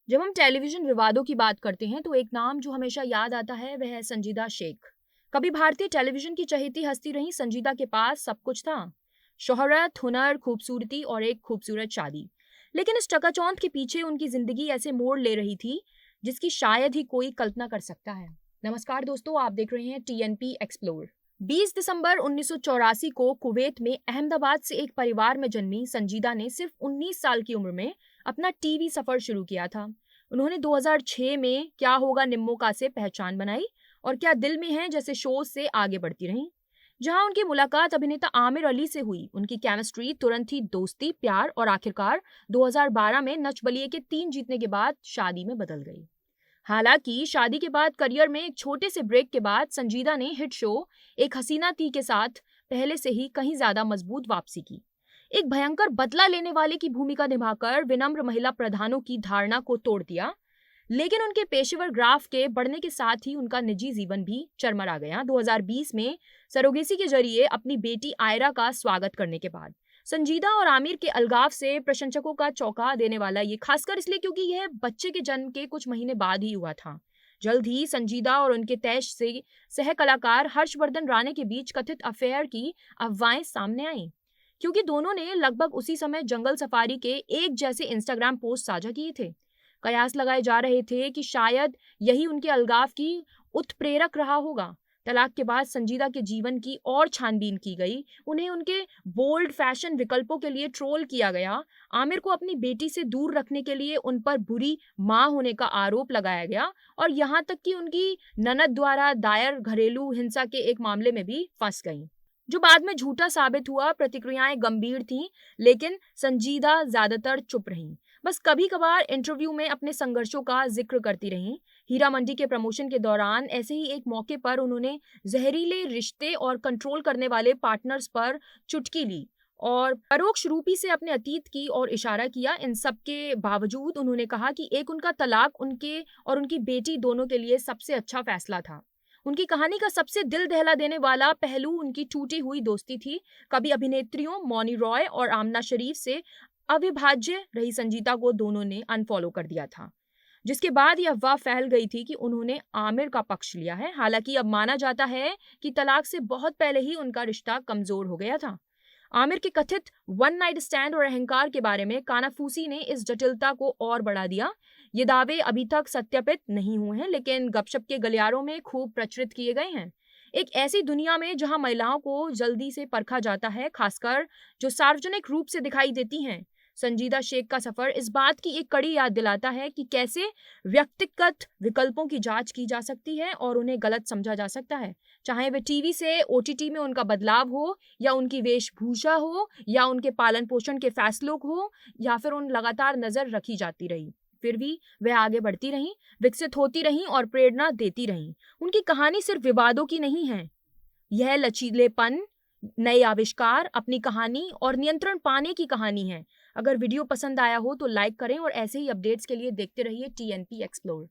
जब हम टेलीविजन विवादों की बात करते हैं तो एक नाम जो हमेशा याद आता है वह है संजीदा शेख। कभी भारतीय टेलीविजन की चहेती हस्ती रही संजीदा के पास सब कुछ था। शोहरत, हुनर, खूबसूरती और एक खूबसूरत शादी। लेकिन इस चकाचौंध के पीछे उनकी जिंदगी ऐसे मोड़ ले रही थी जिसकी शायद ही कोई कल्पना कर सकता है। नमस्कार दोस्तों, आप देख रहे हैं टीएनपी एक्सप्लोर। 20 दिसंबर 1984 को कुवैत में अहमदाबाद से एक परिवार में जन्मी संजीदा ने सिर्फ 19 साल की उम्र में अपना टीवी सफर शुरू किया था। उन्होंने 2006 में क्या होगा निम्मों से पहचान बनाई और क्या दिल में है जैसे शो से आगे बढ़ती रहीं। जहां उनकी मुलाकात अभिनेता आमिर अली से हुई, उनकी केमिस्ट्री तुरंत ही दोस्ती, प्यार और आखिरकार 2012 में नच बलिए के 3 जीतने के बाद शादी में बदल गई। हालांकि शादी के बाद करियर में एक छोटे से ब्रेक के बाद संजीदा ने हिट शो एक हसीना थी के साथ पहले से ही कहीं ज्यादा मजबूत वापसी की। एक भयंकर बदला लेने वाले की भूमिका निभाकर विनम्र महिला प्रधानों की धारणा को तोड़ दिया। लेकिन उनके पेशेवर ग्राफ के बढ़ने के साथ ही उनका निजी जीवन भी चरमरा गया। 2020 में सरोगेसी के जरिए अपनी बेटी आयरा का स्वागत करने के बाद संजीदा और आमिर के अलगाव से प्रशंसकों का चौंका देने वाला ये, खासकर इसलिए क्योंकि यह बच्चे के जन्म के कुछ महीने बाद ही हुआ था। जल्द ही संजीदा और उनके तैश से सह कलाकार हर्षवर्धन राणे के बीच कथित अफेयर की अफवाहें सामने आईं, क्योंकि दोनों ने लगभग उसी समय जंगल सफारी के एक जैसे इंस्टाग्राम पोस्ट साझा किए थे। कयास लगाए जा रहे थे कि शायद यही उनके अलगाव की उत्प्रेरक रहा होगा। तलाक के बाद संजीदा के जीवन की और छानबीन की गई। उन्हें उनके बोल्ड फैशन विकल्पों के लिए ट्रोल किया गया। आमिर को अपनी बेटी से दूर रखने के लिए उन पर बुरी मां होने का आरोप लगाया गया और यहाँ तक कि उनकी ननद द्वारा दायर घरेलू हिंसा के एक मामले में भी फंस गईं, जो बाद में झूठा साबित हुआ। प्रतिक्रियाएं गंभीर थीं, लेकिन संजीदा ज्यादातर चुप रहीं। बस कभी कभार इंटरव्यू में अपने संघर्षों का जिक्र करती रहीं। हीरा मंडी के प्रमोशन के दौरान ऐसे ही एक मौके पर उन्होंने जहरीले रिश्ते और कंट्रोल करने वाले पार्टनर्स पर चुटकी ली और परोक्ष रूपी से अपने अतीत की ओर इशारा किया। इन सब के बावजूद उन्होंने कहा कि एक उनका तलाक उनके और उनकी बेटी दोनों के लिए सबसे अच्छा फैसला था। उनकी कहानी का सबसे दिल दहला देने वाला पहलू उनकी टूटी हुई दोस्ती थी। कभी अभिनेत्रियों मौनी रॉय और आमना शरीफ से अविभाज्य रही संजीता को दोनों ने अनफॉलो कर दिया था, जिसके बाद यह अफवाह फैल गई थी कि उन्होंने आमिर का पक्ष लिया है। हालांकि अब माना जाता है कि तलाक से बहुत पहले ही उनका रिश्ता कमजोर हो गया था। आमिर के कथित वन नाइट स्टैंड और अहंकार के बारे में कानाफूसी ने इस जटिलता को और बढ़ा दिया। ये दावे अभी तक सत्यापित नहीं हुए हैं, लेकिन गपशप के गलियारों में खूब प्रचलित किए गए हैं। एक ऐसी दुनिया में जहां महिलाओं को जल्दी से परखा जाता है, खासकर जो सार्वजनिक रूप से दिखाई देती हैं, संजीदा शेख का सफर इस बात की एक कड़ी याद दिलाता है कि कैसे व्यक्तिगत विकल्पों की जांच की जा सकती है और उन्हें गलत समझा जा सकता है। चाहे वे टीवी से ओटीटी में उनका बदलाव हो, या उनकी वेशभूषा हो, या उनके पालन पोषण के फैसलों हो, या फिर उन लगातार नजर रखी जाती रही, फिर भी वह आगे बढ़ती रहीं, विकसित होती रहीं और प्रेरणा देती रहीं। उनकी कहानी सिर्फ विवादों की नहीं है, यह लचीलेपन, नए आविष्कार, अपनी कहानी और नियंत्रण पाने की कहानी है। अगर वीडियो पसंद आया हो तो लाइक करें और ऐसे ही अपडेट्स के लिए देखते रहिए टीएनपी एक्सप्लोर।